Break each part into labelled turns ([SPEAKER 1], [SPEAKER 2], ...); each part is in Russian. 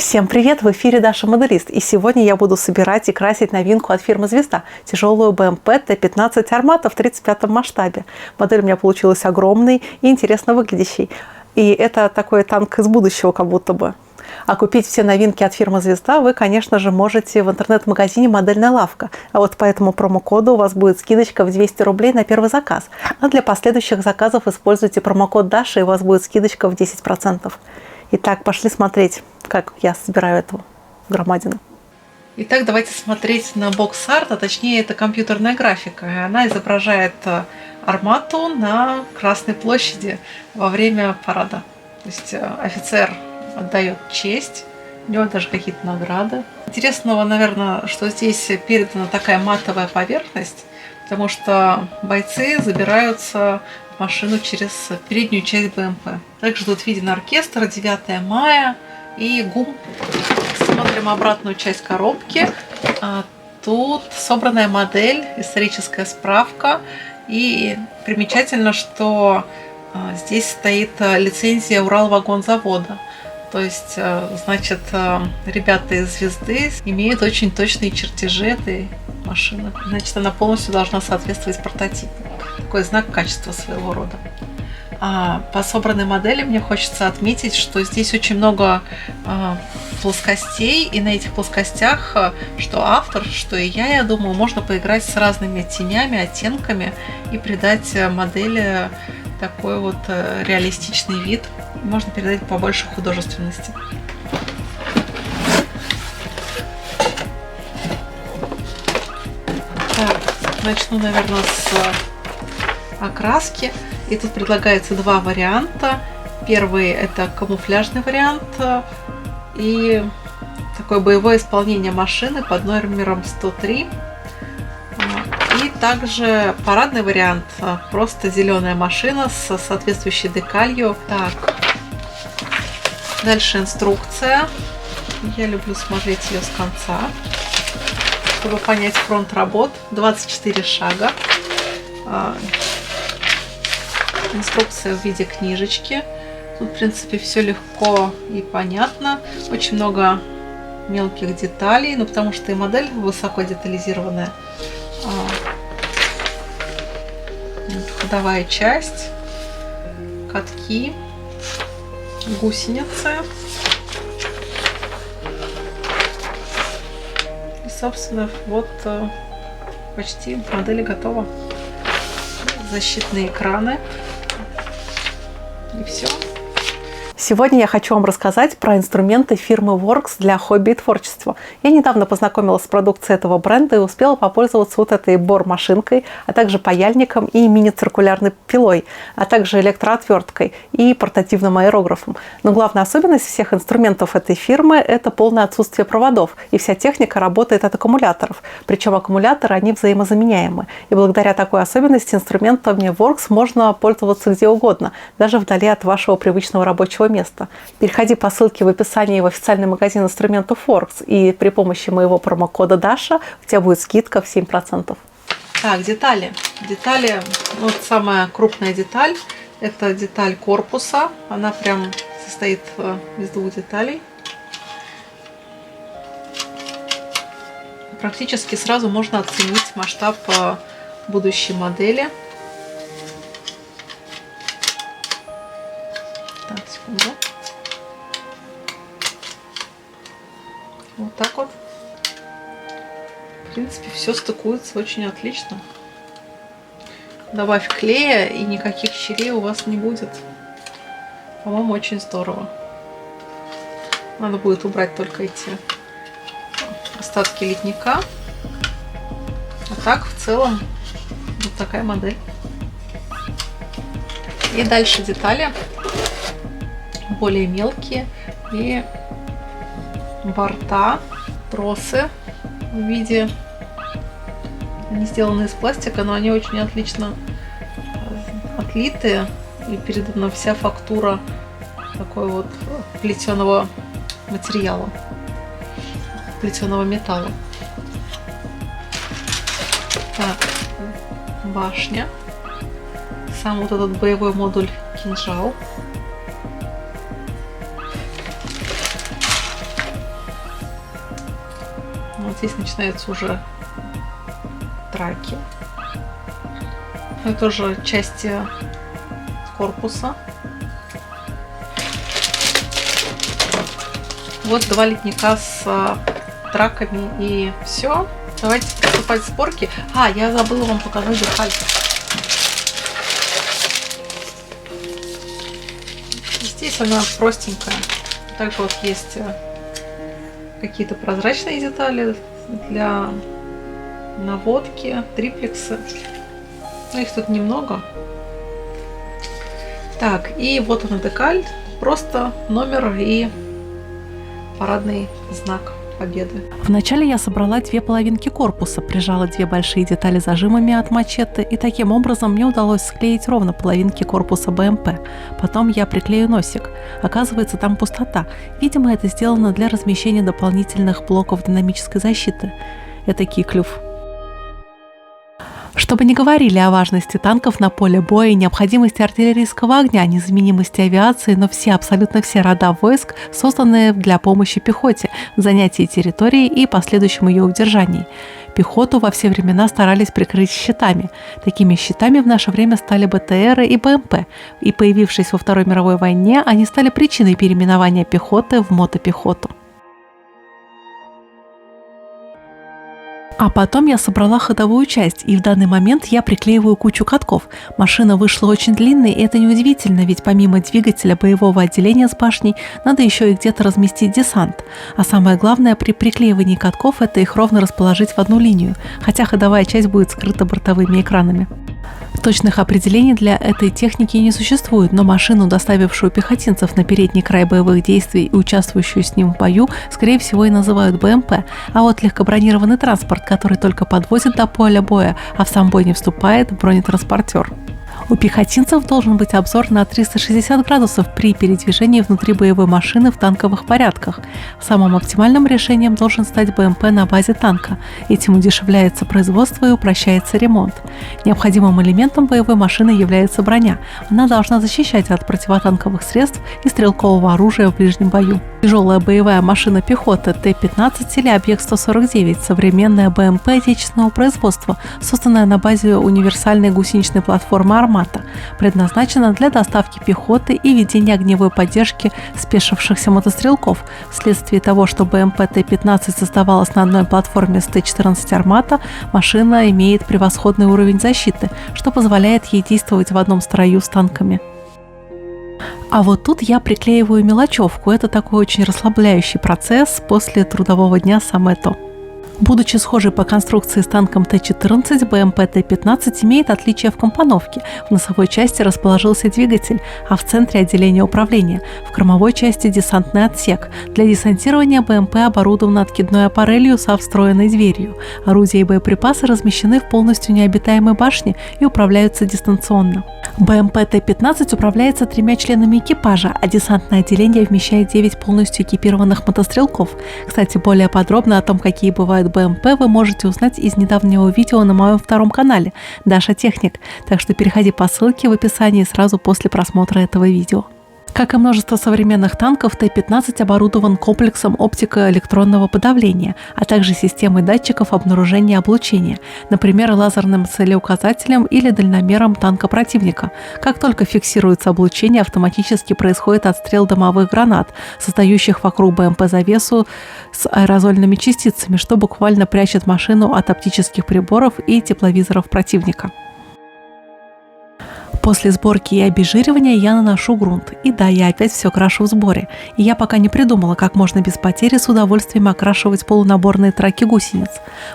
[SPEAKER 1] Всем привет! В эфире Даша Моделист. И сегодня я буду собирать и красить новинку от фирмы «Звезда» – тяжелую BMW T15 Armata в 35-м масштабе. Модель у меня получилась огромной и интересно выглядящей. И это такой танк из будущего как будто бы. А купить все новинки от фирмы «Звезда» вы, конечно же, можете в интернет-магазине «Модельная лавка». А вот по этому промокоду у вас будет скидочка в 200 рублей на первый заказ. А для последующих заказов используйте промокод Даша, и у вас будет скидочка в 10%. Итак, пошли смотреть, как я собираю эту громадину. Итак, давайте смотреть на бокс-арт, а точнее это компьютерная графика. Она изображает Армату на Красной площади во время парада. То есть офицер отдает честь, у него даже какие-то награды. Интересного, наверное, что здесь передана такая матовая поверхность, потому что бойцы забираются в машину через переднюю часть БМП. Также тут виден оркестр, 9 мая и ГУМ. Смотрим обратную часть коробки. Тут собранная модель, историческая справка. И примечательно, что здесь стоит лицензия Уралвагонзавода. То есть, значит, ребята из «Звезды» имеют очень точные чертежи этой машины. Значит, она полностью должна соответствовать прототипу. Такой знак качества своего рода. По собранной модели мне хочется отметить, что здесь очень много плоскостей, и на этих плоскостях, что автор, что и я думаю, можно поиграть с разными тенями, оттенками и придать модели такой вот реалистичный вид. Можно передать побольше художественности. Так, начну, наверное, с окраски. И тут предлагается два варианта. Первый — это камуфляжный вариант и такое боевое исполнение машины под номером 103. И также парадный вариант, просто зеленая машина с соответствующей декалью. Так, дальше инструкция. Я люблю смотреть ее с конца, чтобы понять фронт работ. 24 шага. Инструкция в виде книжечки. Тут, в принципе, все легко и понятно. Очень много мелких деталей, ну, потому что и модель высоко детализированная. Ходовая часть, катки, гусеницы. И, собственно, вот почти модель готова. Защитные экраны. И все. Сегодня я хочу вам рассказать про инструменты фирмы Works для хобби и творчества. Я недавно познакомилась с продукцией этого бренда и успела попользоваться вот этой бор-машинкой, а также паяльником и мини-циркулярной пилой, а также электроотверткой и портативным аэрографом. Но главная особенность всех инструментов этой фирмы – это полное отсутствие проводов, и вся техника работает от аккумуляторов. Причем аккумуляторы, они взаимозаменяемы. И благодаря такой особенности инструментами Works можно пользоваться где угодно, даже вдали от вашего привычного рабочего места. Переходи по ссылке в описании в официальный магазин инструментов Works, и при помощи моего промокода Даша у тебя будет скидка в 7%. Так, детали. Детали, вот самая крупная деталь, это деталь корпуса. Она прям состоит из двух деталей. Практически сразу можно оценить масштаб будущей модели. Так, секунду. Вот так вот. В принципе, все стыкуется очень отлично. Добавь клея, и никаких щелей у вас не будет. По-моему, очень здорово. Надо будет убрать только эти остатки литника. А так, в целом, вот такая модель. И дальше детали более мелкие, и борта, тросы в виде, они сделаны из пластика, но они очень отлично отлиты, и передана вся фактура такой вот плетеного материала, плетеного металла. Так, башня, сам вот этот боевой модуль кинжал. Вот здесь начинаются уже траки. Это тоже части корпуса. Вот 2 литника с траками и все. Давайте приступать к сборке. Я забыла вам показать деталь. Здесь она простенькая. Также вот есть какие-то прозрачные детали для наводки, триплексы. Но их тут немного. Так, и вот она декаль. Просто номер и парадный знак победы. Вначале я собрала 2 половинки корпуса, прижала 2 большие детали зажимами от мачете, и таким образом мне удалось склеить ровно половинки корпуса БМП. Потом я приклею носик. Оказывается, там пустота. Видимо, это сделано для размещения дополнительных блоков динамической защиты. Этакий клюв. Чтобы не говорили о важности танков на поле боя и необходимости артиллерийского огня, незаменимости авиации, но абсолютно все рода войск созданы для помощи пехоте в занятии территории и последующем ее удержании. Пехоту во все времена старались прикрыть щитами. Такими щитами в наше время стали БТРы и БМП, и появившись во Второй мировой войне, они стали причиной переименования пехоты в мотопехоту. А потом я собрала ходовую часть, и в данный момент я приклеиваю кучу катков. Машина вышла очень длинной, и это неудивительно, ведь помимо двигателя боевого отделения с башней, надо еще и где-то разместить десант. А самое главное при приклеивании катков – это их ровно расположить в одну линию, хотя ходовая часть будет скрыта бортовыми экранами. Точных определений для этой техники не существует, но машину, доставившую пехотинцев на передний край боевых действий и участвующую с ним в бою, скорее всего и называют БМП, а вот легкобронированный транспорт, который только подвозит до поля боя, а в сам бой не вступает, бронетранспортер. У пехотинцев должен быть обзор на 360 градусов при передвижении внутри боевой машины в танковых порядках. Самым оптимальным решением должен стать БМП на базе танка. Этим удешевляется производство и упрощается ремонт. Необходимым элементом боевой машины является броня. Она должна защищать от противотанковых средств и стрелкового оружия в ближнем бою. Тяжелая боевая машина пехоты Т-15 или Объект-149 – современная БМП отечественного производства, созданная на базе универсальной гусеничной платформы «Армата», предназначена для доставки пехоты и ведения огневой поддержки спешившихся мотострелков. Вследствие того, что БМП Т-15 создавалась на одной платформе с Т-14 «Армата», машина имеет превосходный уровень защиты, что позволяет ей действовать в одном строю с танками. А вот тут я приклеиваю мелочевку. Это такой очень расслабляющий процесс после трудового дня, самое то. Будучи схожей по конструкции с танком Т-14, БМП Т-15 имеет отличие в компоновке. В носовой части расположился двигатель, а в центре отделение управления. В кормовой части десантный отсек. Для десантирования БМП оборудован откидной аппарелью со встроенной дверью. Орудия и боеприпасы размещены в полностью необитаемой башне и управляются дистанционно. БМП Т-15 управляется 3 членами экипажа, а десантное отделение вмещает 9 полностью экипированных мотострелков. Кстати, более подробно о том, какие бывают БМП, вы можете узнать из недавнего видео на моем втором канале Даша Техник, так что переходи по ссылке в описании сразу после просмотра этого видео. Как и множество современных танков, Т-15 оборудован комплексом оптико-электронного подавления, а также системой датчиков обнаружения облучения, например, лазерным целеуказателем или дальномером танка противника. Как только фиксируется облучение, автоматически происходит отстрел дымовых гранат, создающих вокруг БМП завесу с аэрозольными частицами, что буквально прячет машину от оптических приборов и тепловизоров противника. После сборки и обезжиривания я наношу грунт. И да, я опять все крашу в сборе. И я пока не придумала, как можно без потери с удовольствием окрашивать полунаборные траки гусениц.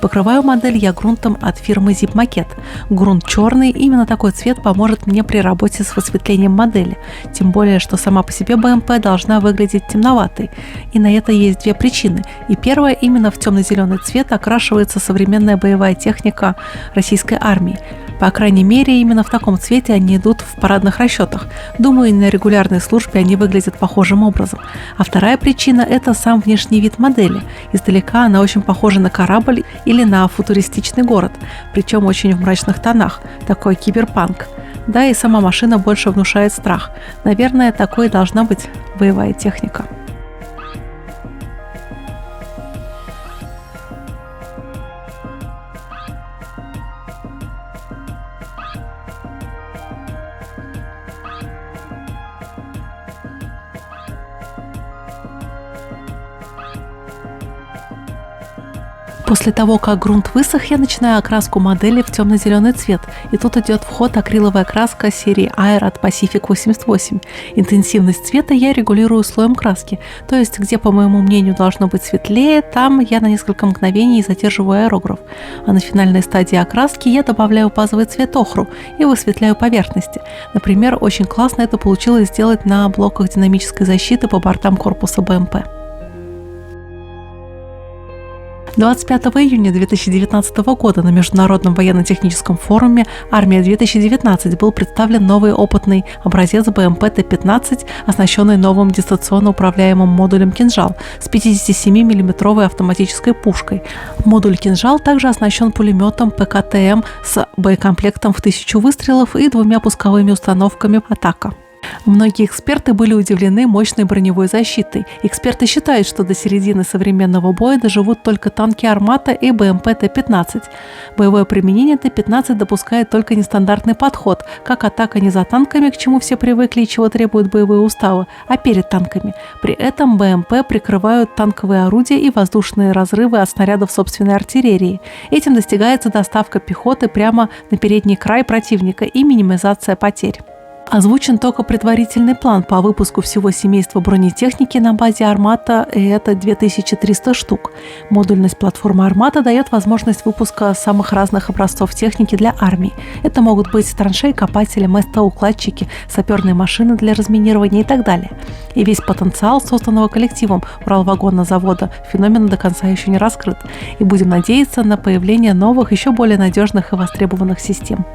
[SPEAKER 1] Покрываю модель я грунтом от фирмы Zip Maquette. Грунт черный, именно такой цвет поможет мне при работе с высветлением модели. Тем более, что сама по себе БМП должна выглядеть темноватой. И на это есть 2 причины. И первая, именно в темно-зеленый цвет окрашивается современная боевая техника российской армии. По крайней мере, именно в таком цвете они идут в парадных расчетах. Думаю, и на регулярной службе они выглядят похожим образом. А вторая причина – это сам внешний вид модели. Издалека она очень похожа на корабль или на футуристичный город, причем очень в мрачных тонах, такой киберпанк. Да, и сама машина больше внушает страх. Наверное, такой должна быть боевая техника. После того, как грунт высох, я начинаю окраску модели в темно-зеленый цвет. И тут идет в ход акриловая краска серии Air от Pacific 88. Интенсивность цвета я регулирую слоем краски. То есть, где, по моему мнению, должно быть светлее, там я на несколько мгновений задерживаю аэрограф. А на финальной стадии окраски я добавляю базовый цвет охру и высветляю поверхности. Например, очень классно это получилось сделать на блоках динамической защиты по бортам корпуса БМП. 25 июня 2019 года на Международном военно-техническом форуме «Армия-2019» был представлен новый опытный образец БМП Т-15, оснащенный новым дистанционно управляемым модулем «Кинжал» с 57 мм автоматической пушкой. Модуль «Кинжал» также оснащен пулеметом ПКТМ с боекомплектом в 1000 выстрелов и 2 пусковыми установками «Атака». Многие эксперты были удивлены мощной броневой защитой. Эксперты считают, что до середины современного боя доживут только танки «Армата» и БМП Т-15. Боевое применение Т-15 допускает только нестандартный подход, как атака не за танками, к чему все привыкли и чего требуют боевые уставы, а перед танками. При этом БМП прикрывают танковые орудия и воздушные разрывы от снарядов собственной артиллерии. Этим достигается доставка пехоты прямо на передний край противника и минимизация потерь. Озвучен только предварительный план по выпуску всего семейства бронетехники на базе «Армата», и это 2300 штук. Модульность платформы «Армата» дает возможность выпуска самых разных образцов техники для армии. Это могут быть траншеи, копатели, МСТ-укладчики, саперные машины для разминирования и так далее. И весь потенциал, созданного коллективом Уралвагонозавода, феномен до конца еще не раскрыт. И будем надеяться на появление новых, еще более надежных и востребованных систем.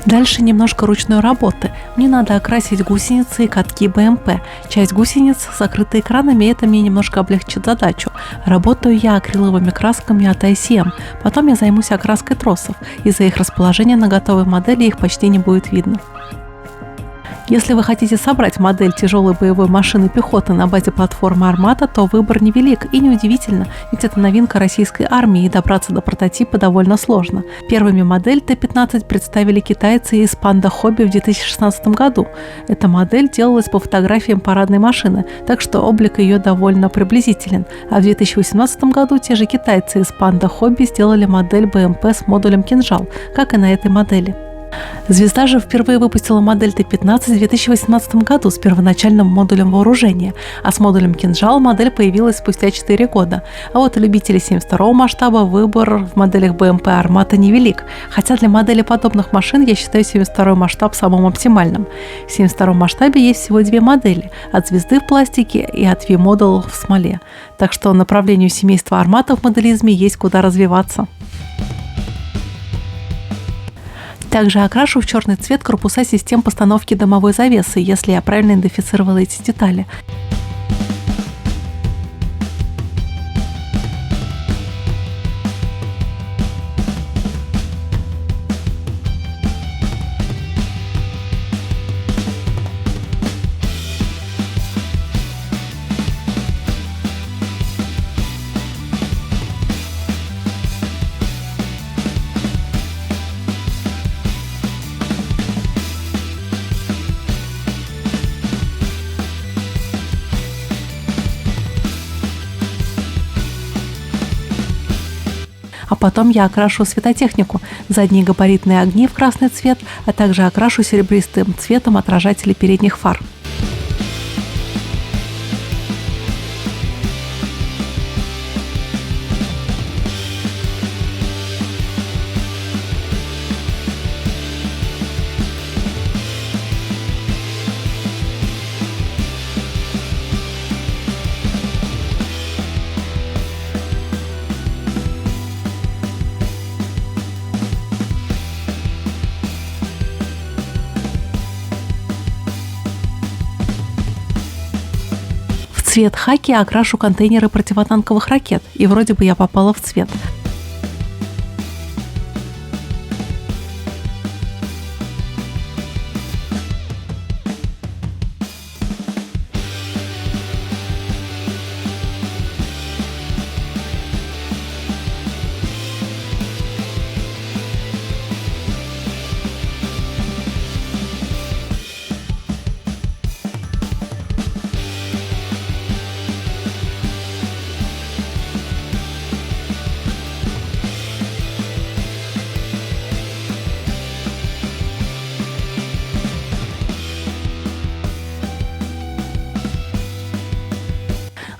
[SPEAKER 1] Дальше немножко ручной работы. Мне надо окрасить гусеницы и катки БМП. Часть гусениц закрыта экранами, и это мне немножко облегчит задачу. Работаю я акриловыми красками от ICM. Потом я займусь окраской тросов. Из-за их расположения на готовой модели их почти не будет видно. Если вы хотите собрать модель тяжелой боевой машины пехоты на базе платформы «Армата», то выбор невелик и неудивительно, ведь это новинка российской армии, и добраться до прототипа довольно сложно. Первыми модель Т-15 представили китайцы из Panda Hobby в 2016 году. Эта модель делалась по фотографиям парадной машины, так что облик ее довольно приблизителен. А в 2018 году те же китайцы из Panda Hobby сделали модель БМП с модулем «Кинжал», как и на этой модели. «Звезда» же впервые выпустила модель Т-15 в 2018 году с первоначальным модулем вооружения, а с модулем «Кинжал» модель появилась спустя 4 года. А вот у любителей 72-го масштаба выбор в моделях БМП «Армата» невелик, хотя для модели подобных машин я считаю 72-й масштаб самым оптимальным. В 72-м масштабе есть всего 2 модели – от «Звезды» в пластике и от V-Model в смоле. Так что направлению семейства «Армата» в моделизме есть куда развиваться. Также окрашу в черный цвет корпуса систем постановки дымовой завесы, если я правильно идентифицировала эти детали. А потом я окрашу светотехнику, задние габаритные огни в красный цвет, а также окрашу серебристым цветом отражатели передних фар. В цвет хаки окрашу контейнеры противотанковых ракет, и вроде бы я попала в цвет.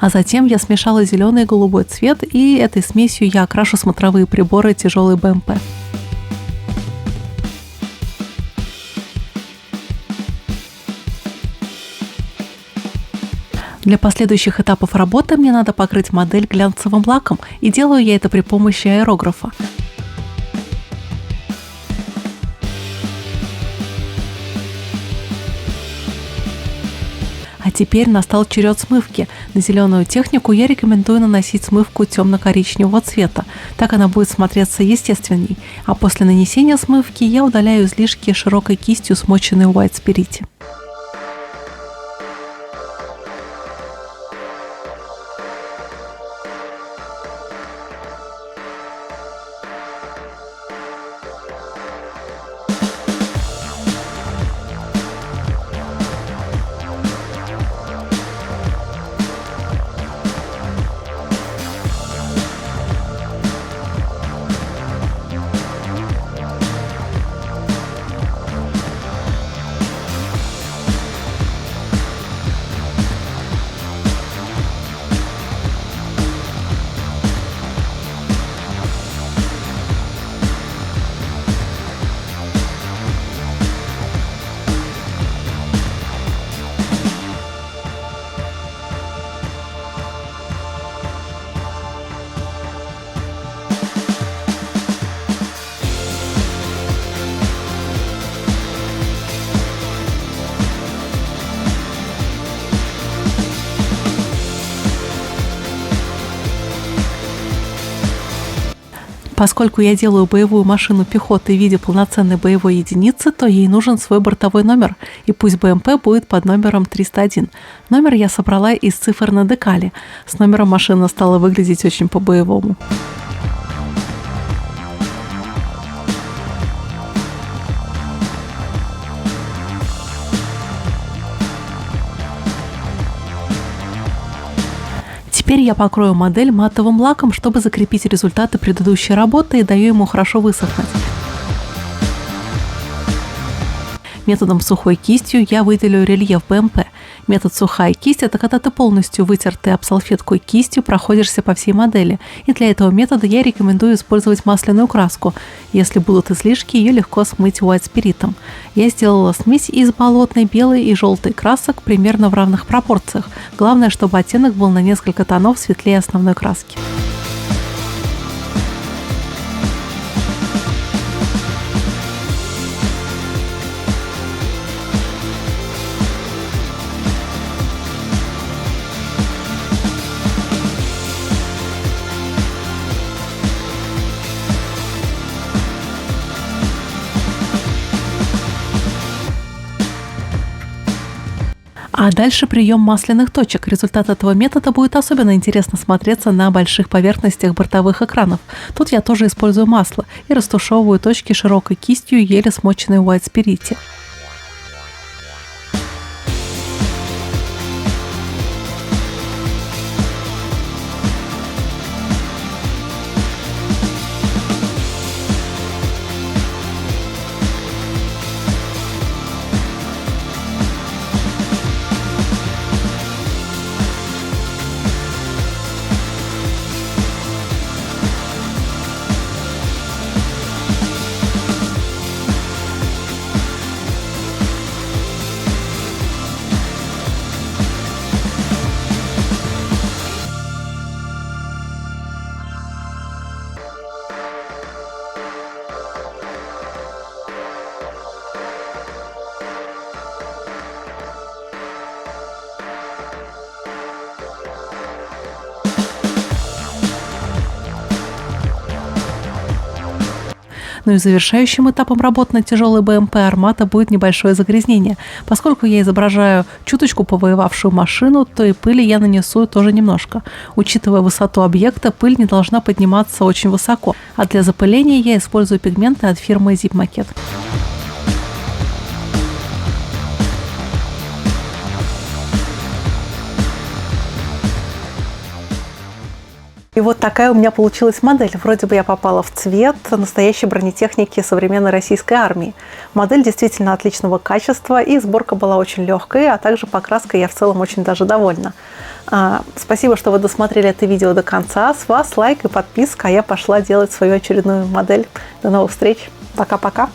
[SPEAKER 1] А затем я смешала зеленый и голубой цвет, и этой смесью я окрашу смотровые приборы тяжелой БМП. Для последующих этапов работы мне надо покрыть модель глянцевым лаком, и делаю я это при помощи аэрографа. А теперь настал черед смывки. На зеленую технику я рекомендую наносить смывку темно-коричневого цвета. Так она будет смотреться естественней. А после нанесения смывки я удаляю излишки широкой кистью, смоченной в White Spirit. Поскольку я делаю боевую машину пехоты в виде полноценной боевой единицы, то ей нужен свой бортовой номер, и пусть БМП будет под номером 301. Номер я собрала из цифр на декале. С номером машина стала выглядеть очень по-боевому. Теперь я покрою модель матовым лаком, чтобы закрепить результаты предыдущей работы, и даю ему хорошо высохнуть. Методом сухой кистью я выделю рельеф БМП. Метод сухая кисть – это когда ты полностью вытертый об салфетку кистью проходишься по всей модели. И для этого метода я рекомендую использовать масляную краску. Если будут излишки, ее легко смыть White Spirit. Я сделала смесь из болотной, белой и желтой красок примерно в равных пропорциях. Главное, чтобы оттенок был на несколько тонов светлее основной краски. А дальше прием масляных точек. Результат этого метода будет особенно интересно смотреться на больших поверхностях бортовых экранов. Тут я тоже использую масло и растушевываю точки широкой кистью, еле смоченной в White Spirit. Ну и завершающим этапом работы на тяжелой БМП Армата будет небольшое загрязнение. Поскольку я изображаю чуточку повоевавшую машину, то и пыли я нанесу тоже немножко. Учитывая высоту объекта, пыль не должна подниматься очень высоко, а для запыления я использую пигменты от фирмы Zip-Maquette. И вот такая у меня получилась модель. Вроде бы я попала в цвет настоящей бронетехники современной российской армии. Модель действительно отличного качества, и сборка была очень легкой, а также покраской я в целом очень даже довольна. Спасибо, что вы досмотрели это видео до конца. С вас лайк и подписка, а я пошла делать свою очередную модель. До новых встреч. Пока-пока.